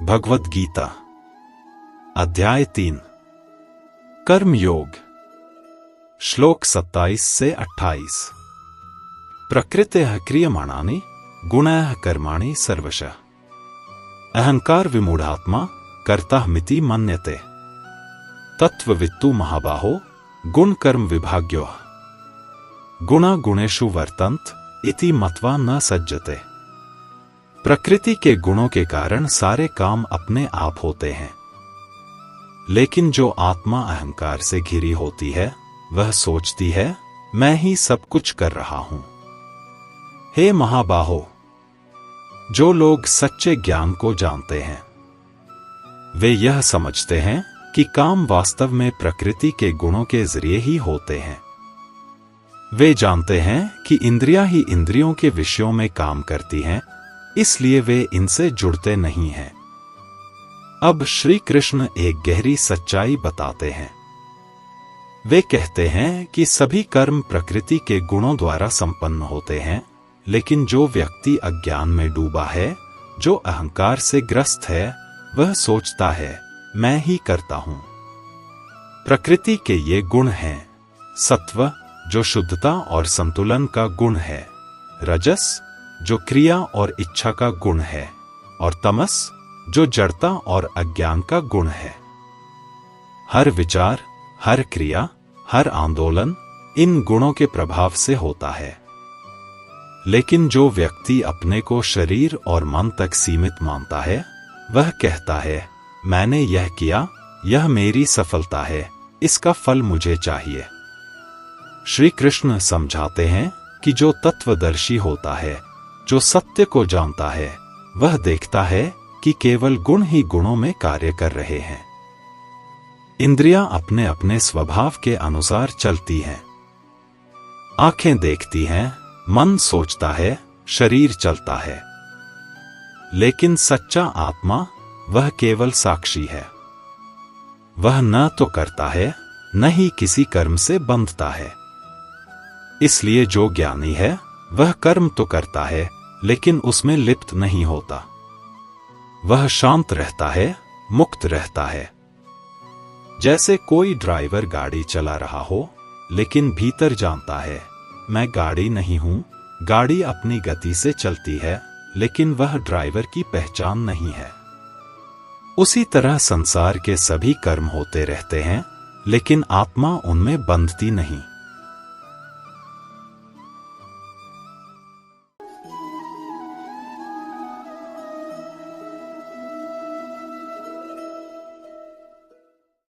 भगवद गीता अध्याय 3 कर्म योग श्लोक 27 से 28। प्रकृत्यः क्रियमाणानि गुणैः कर्माणि सर्वशः अहंकार विमूढ़ात्मा कर्ता मिति मन्यते तत्त्ववित्तु महाबाहो गुण कर्म विभाग्यो गुणा गुणेषु वर्तन्त इति मत्वा न सज्जते। प्रकृति के गुणों के कारण सारे काम अपने आप होते हैं, लेकिन जो आत्मा अहंकार से घिरी होती है वह सोचती है मैं ही सब कुछ कर रहा हूं। हे महाबाहो, जो लोग सच्चे ज्ञान को जानते हैं वे यह समझते हैं कि काम वास्तव में प्रकृति के गुणों के जरिए ही होते हैं। वे जानते हैं कि इंद्रियां ही इंद्रियों के विषयों में काम करती हैं, इसलिए वे इनसे जुड़ते नहीं हैं। अब श्री कृष्ण एक गहरी सच्चाई बताते हैं। वे कहते हैं कि सभी कर्म प्रकृति के गुणों द्वारा संपन्न होते हैं, लेकिन जो व्यक्ति अज्ञान में डूबा है, जो अहंकार से ग्रस्त है, वह सोचता है मैं ही करता हूं। प्रकृति के ये गुण हैं सत्व, जो शुद्धता और संतुलन का गुण है, रजस, जो क्रिया और इच्छा का गुण है, और तमस, जो जड़ता और अज्ञान का गुण है। हर विचार, हर क्रिया, हर आंदोलन इन गुणों के प्रभाव से होता है। लेकिन जो व्यक्ति अपने को शरीर और मन तक सीमित मानता है वह कहता है मैंने यह किया, यह मेरी सफलता है, इसका फल मुझे चाहिए। श्री कृष्ण समझाते हैं कि जो तत्वदर्शी होता है, जो सत्य को जानता है, वह देखता है कि केवल गुण ही गुणों में कार्य कर रहे हैं। इंद्रियां अपने अपने स्वभाव के अनुसार चलती हैं। आंखें देखती हैं, मन सोचता है, शरीर चलता है। लेकिन सच्चा आत्मा वह केवल साक्षी है। वह न तो करता है न ही किसी कर्म से बंधता है। इसलिए जो ज्ञानी है वह कर्म तो करता है, लेकिन उसमें लिप्त नहीं होता। वह शांत रहता है, मुक्त रहता है। जैसे कोई ड्राइवर गाड़ी चला रहा हो, लेकिन भीतर जानता है मैं गाड़ी नहीं हूं, गाड़ी अपनी गति से चलती है, लेकिन वह ड्राइवर की पहचान नहीं है। उसी तरह संसार के सभी कर्म होते रहते हैं, लेकिन आत्मा उनमें बंधती नहीं।